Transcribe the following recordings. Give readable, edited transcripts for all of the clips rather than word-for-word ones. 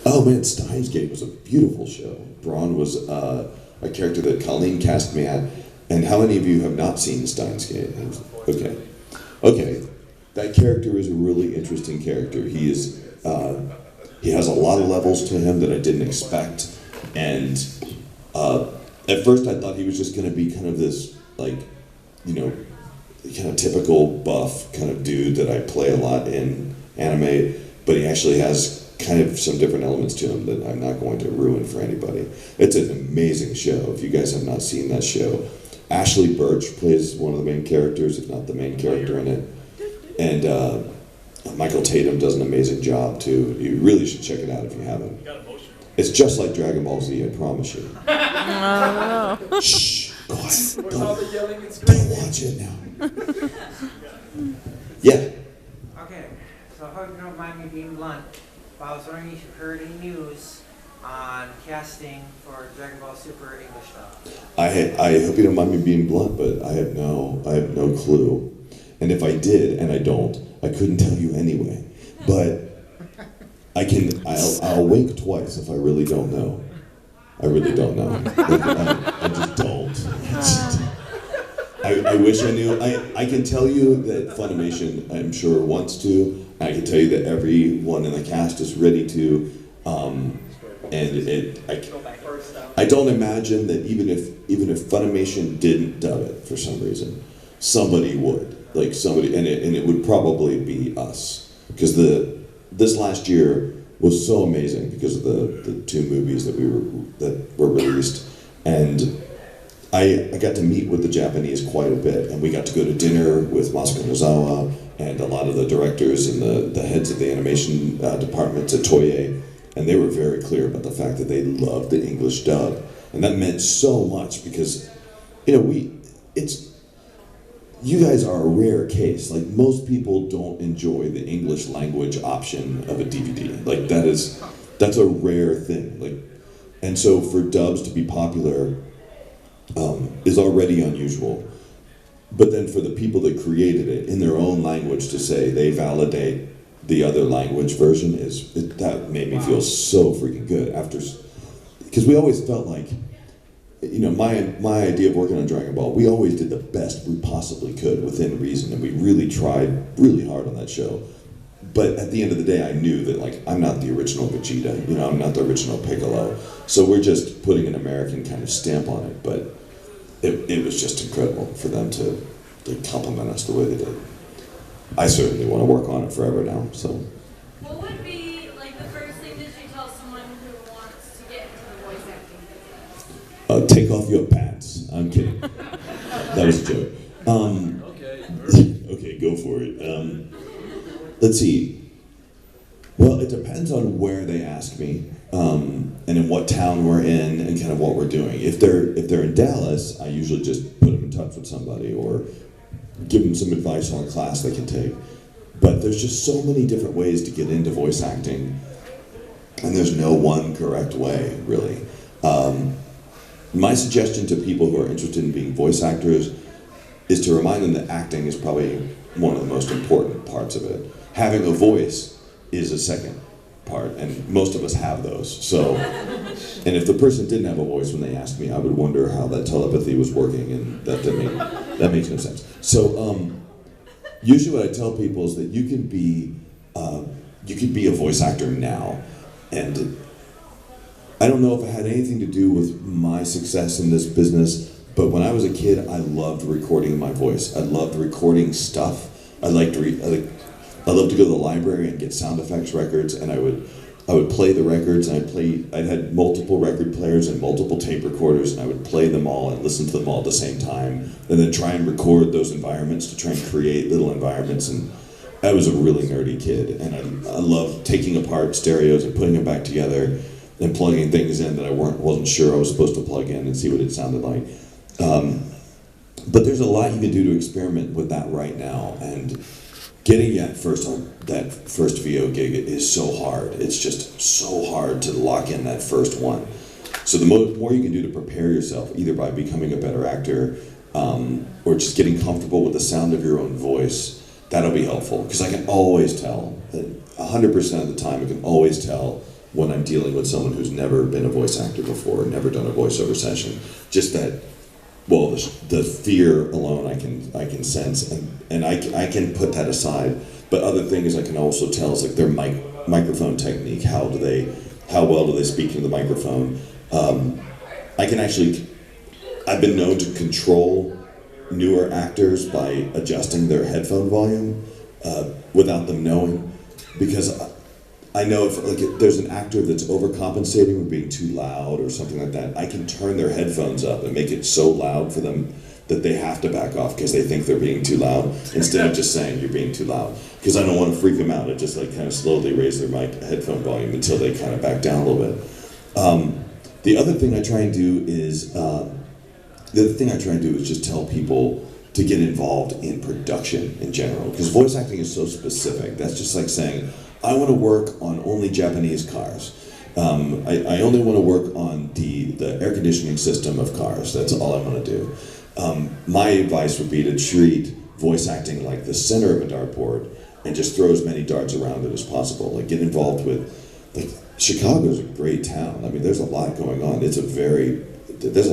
Oh man, Steins Gate was a beautiful show. Braun was a character that Colleen cast me at. And how many of you have not seen Steins Gate? Okay. Okay. That character is a really interesting character. He has a lot of levels to him that I didn't expect. And at first I thought he was just going to be kind of this, like, you know, kind of typical buff kind of dude that I play a lot in anime, but he actually has kind of some different elements to him that I'm not going to ruin for anybody. It's an amazing show. If you guys have not seen that show, Ashley Birch plays one of the main characters, if not the main character in it. And Michael Tatum does an amazing job too. You really should check it out if you haven't. It's just like Dragon Ball Z, I promise you. Shh, quiet. Don't watch it now. Yeah. Okay, so I hope you don't mind me being blunt, but I was wondering if you've heard any news on casting for Dragon Ball Super English stuff. I hope you don't mind me being blunt, but I have no clue. And if I did, and I don't, I couldn't tell you anyway. But I'll wink twice if I really don't know. I really don't know. I just don't. I wish I knew. I can tell you that Funimation, I'm sure, wants to. I can tell you that everyone in the cast is ready to. I don't imagine that even if Funimation didn't dub it for some reason, somebody would. Like somebody, and it would probably be us, because this last year was so amazing because of the two movies that were released, and I got to meet with the Japanese quite a bit, and we got to go to dinner with Masako Nozawa and a lot of the directors and the heads of the animation departments at Toei, and they were very clear about the fact that they loved the English dub, and that meant so much because, you know, you guys are a rare case. Like, most people don't enjoy the English language option of a DVD. Like, that's a rare thing. Like, and so for dubs to be popular is already unusual. But then for the people that created it in their own language to say they validate the other language version that made me feel so freaking good because we always felt like, you know, my idea of working on Dragon Ball, we always did the best we possibly could within reason, and we really tried really hard on that show. But at the end of the day, I knew that, like, I'm not the original Vegeta, you know, I'm not the original Piccolo, so we're just putting an American kind of stamp on it. But it was just incredible for them to compliment us the way they did. I certainly want to work on it forever now. So. What would be like the first thing that you tell someone who wants to get into the voice acting business? Take off your pants. I'm kidding. That was a joke. Okay, go for it. Let's see. Well, it depends on where they ask me, and in what town we're in, and kind of what we're doing. If they're in Dallas, I usually just put them in touch with somebody or give them some advice on a class they can take. But there's just so many different ways to get into voice acting, and there's no one correct way, really. My suggestion to people who are interested in being voice actors is to remind them that acting is probably one of the most important parts of it. Having a voice is a second part, and most of us have those. So, and if the person didn't have a voice when they asked me, I would wonder how that telepathy was working, and that makes no sense. So, usually what I tell people is that you can be a voice actor now, and I don't know if it had anything to do with my success in this business, but when I was a kid, I loved recording my voice. I loved recording stuff. I loved to go to the library and get sound effects records, and I would play the records, and I had multiple record players and multiple tape recorders, and I would play them all and listen to them all at the same time, and then try and record those environments to try and create little environments. And I was a really nerdy kid, and I loved taking apart stereos and putting them back together and plugging things in that I wasn't sure I was supposed to plug in and see what it sounded like. But there's a lot you can do to experiment with that right now, and getting that first VO gig is so hard. It's just so hard to lock in that first one. So the more you can do to prepare yourself, either by becoming a better actor or just getting comfortable with the sound of your own voice, that'll be helpful. Because I can always tell, 100% of the time, I can always tell when I'm dealing with someone who's never been a voice actor before, never done a voiceover session. Just that, well, the fear alone I can sense, and I can put that aside. But other things I can also tell is like their microphone technique. How well do they speak into the microphone? I've been known to control newer actors by adjusting their headphone volume without them knowing, because I know if there's an actor that's overcompensating or being too loud or something like that, I can turn their headphones up and make it so loud for them that they have to back off because they think they're being too loud, instead of just saying you're being too loud. Because I don't want to freak them out. I just like kind of slowly raise their headphone volume until they kind of back down a little bit. The other thing I try and do is just tell people to get involved in production in general, because voice acting is so specific. That's just like saying, I want to work on only Japanese cars. I only want to work on the air conditioning system of cars. That's all I want to do. My advice would be to treat voice acting like the center of a dartboard and just throw as many darts around it as possible. Like get involved with, like Chicago's a great town. I mean, there's a lot going on. There's a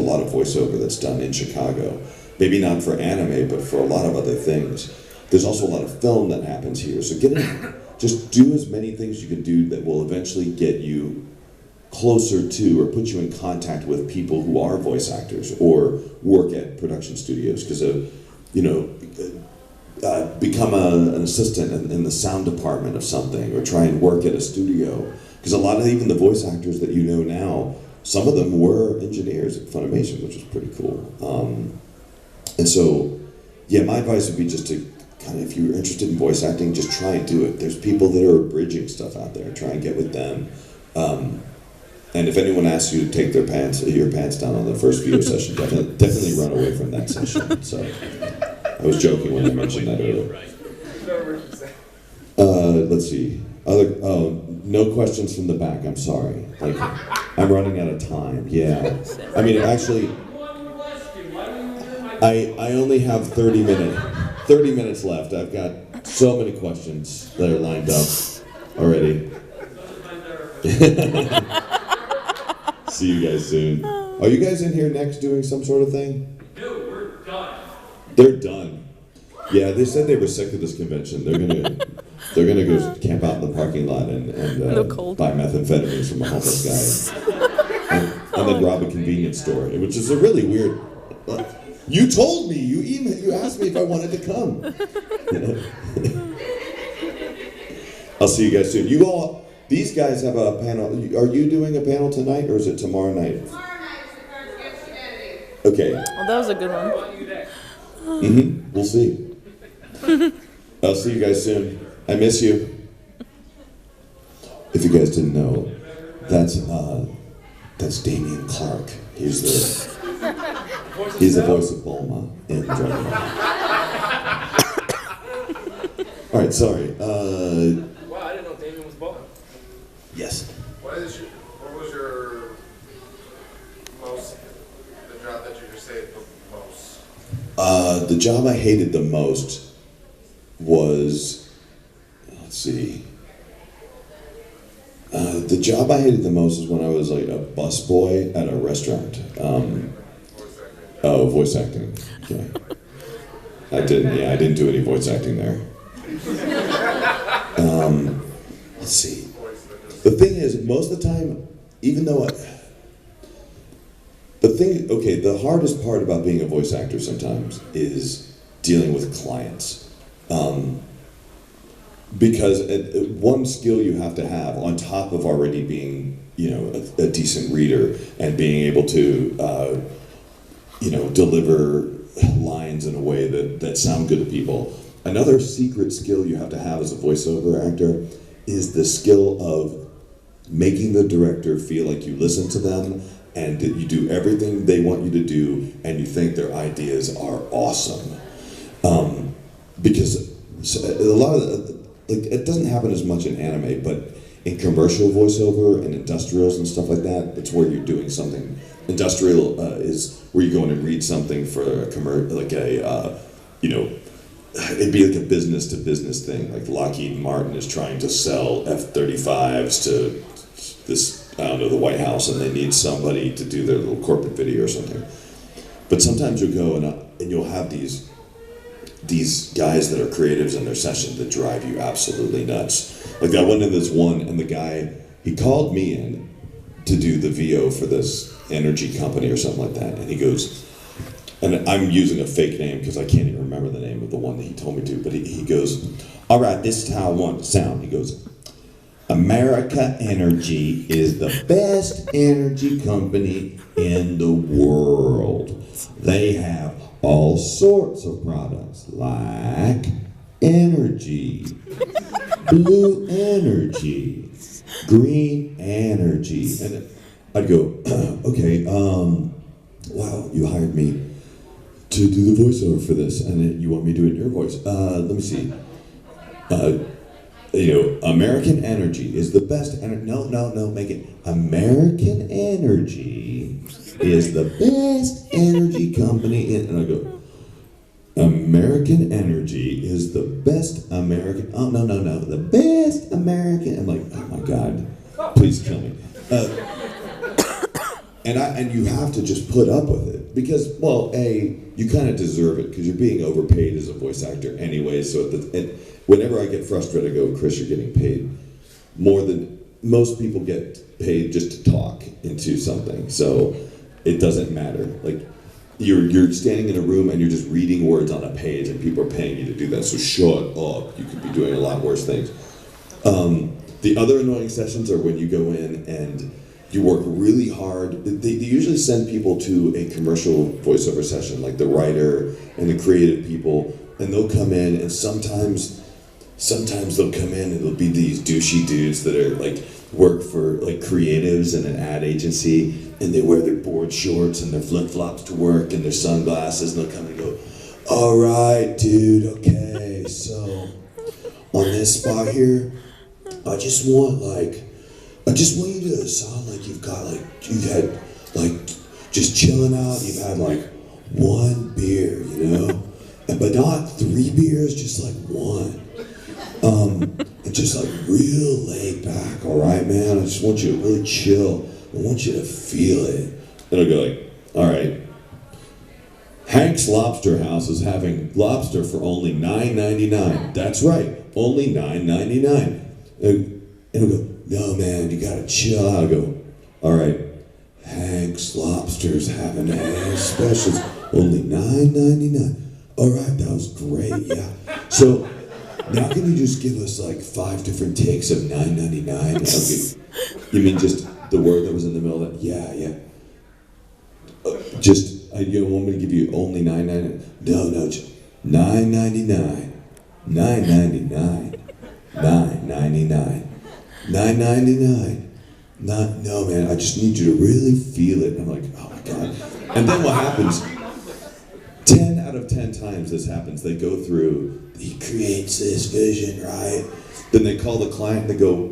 lot of voiceover that's done in Chicago. Maybe not for anime, but for a lot of other things. There's also a lot of film that happens here. So just do as many things you can do that will eventually get you closer to or put you in contact with people who are voice actors or work at production studios. Because become an assistant in the sound department of something, or try and work at a studio. Because a lot of even the voice actors that you know now, some of them were engineers at Funimation, which is pretty cool. And so, yeah, my advice would be just to kind of, if you're interested in voice acting, just try and do it. There's people that are bridging stuff out there. Try and get with them. And if anyone asks you to take your pants down on the first viewer session, definitely run away from that session. So, I was joking when I mentioned that earlier. Let's see. No questions from the back. I'm sorry. Like, I'm running out of time. Yeah. I mean, actually, I only have 30 minutes left. I've got so many questions that are lined up already. See you guys soon. Are you guys in here next doing some sort of thing? No, we're done. They're done. Yeah, they said they were sick of this convention. They're gonna go camp out in the parking lot and buy methamphetamines from a homeless guy, and then rob a convenience store, which is a really weird. You told me. You asked me if I wanted to come. I'll see you guys soon. You all. These guys have a panel. Are you doing a panel tonight, or is it tomorrow night? Tomorrow night is the Cards Against Humanity. Okay. Well, that was a good one. Mm-hmm. We'll see. I'll see you guys soon. I miss you. If you guys didn't know, that's Damian Clark. He's the voice of Bulma in Dragon Ball. All right, sorry. Wow, I didn't know Damien was bald. Yes. What was your the job that you just hated the most? The job I hated the most was, let's see. The job I hated the most is when I was like a busboy at a restaurant. Voice acting. Okay. I didn't do any voice acting there. Let's see. The thing is, most of the time, even though the hardest part about being a voice actor sometimes is dealing with clients. Because one skill you have to have, on top of already being, a decent reader and being able to, deliver lines in a way that sound good to people. Another secret skill you have to have as a voiceover actor is the skill of making the director feel like you listen to them and that you do everything they want you to do and you think their ideas are awesome. Because a lot of it doesn't happen as much in anime, but in commercial voiceover and industrials and stuff like that, that's where you're doing something. Industrial is where you go in and read something for a it'd be like a business to business thing. Like Lockheed Martin is trying to sell F-35s to I don't know, the White House, and they need somebody to do their little corporate video or something. But sometimes you'll go and you'll have these guys that are creatives in their session that drive you absolutely nuts. Like I went in this one, and the guy, he called me in to do the VO for this energy company or something like that, and he goes, and I'm using a fake name because I can't even remember the name of the one that he told me to, but he goes, all right, this is how I want it to sound. He goes, America Energy is the best energy company in the world. They have all sorts of products like energy, blue energy, green energy. And I'd go, okay, wow, you hired me to do the voiceover for this, and you want me to do it in your voice. Let me see. American Energy is the best. No, make it. American Energy is the best energy company in. And I go, American Energy is the best American. Oh no, the best American. I'm like, oh my God, please kill me. And you have to just put up with it because, well, you kind of deserve it because you're being overpaid as a voice actor anyway. So whenever I get frustrated, I go, Chris, you're getting paid more than most people get paid just to talk into something. So it doesn't matter. Like you're standing in a room and you're just reading words on a page, and people are paying you to do that. So shut up. You could be doing a lot worse things. The other annoying sessions are when you go in and you work really hard. They usually send people to a commercial voiceover session, like the writer and the creative people, and they'll come in, and sometimes they'll come in and there'll be these douchey dudes that are like work for like creatives in an ad agency, and they wear their board shorts and their flip-flops to work and their sunglasses, and they'll come and go, all right, dude, okay, so on this spot here, I just want you to sound like you've had just chilling out, you've had like one beer, but not 3 beers, just like one. And just like real laid back, all right, man? I just want you to really chill. I want you to feel it. And I'll go like, all right. Hank's Lobster House is having lobster for only $9.99. That's right, only $9.99. And I'll go, no, man, you gotta chill out. I go, all right, Hank's Lobster's having specials, only $9.99. All right, that was great, yeah. So now can you just give us like 5 different takes of $9.99? Okay. You mean just the word that was in the middle of that? Yeah. You don't want me to give you only $9.99? No, just $9.99. $9.99. $9.99. $9.99. No, man, I just need you to really feel it. And I'm like, oh my God. And then what happens, 10 out of 10 times this happens, they go through, he creates this vision, right? Then they call the client and they go,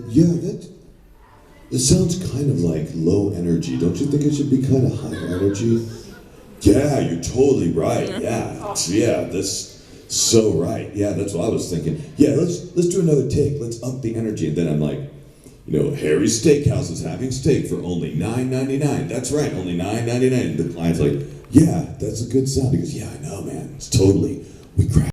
yeah, that sounds kind of like low energy. Don't you think it should be kind of high energy? Yeah, you're totally right. Yeah, that's so right. Yeah, that's what I was thinking. Yeah, let's do another take. Let's up the energy. And then I'm like, Harry's Steakhouse is having steak for only $9.99. That's right, only $9.99. And the client's like, yeah, that's a good sound. He goes, yeah, I know, man. It's totally, we cracked.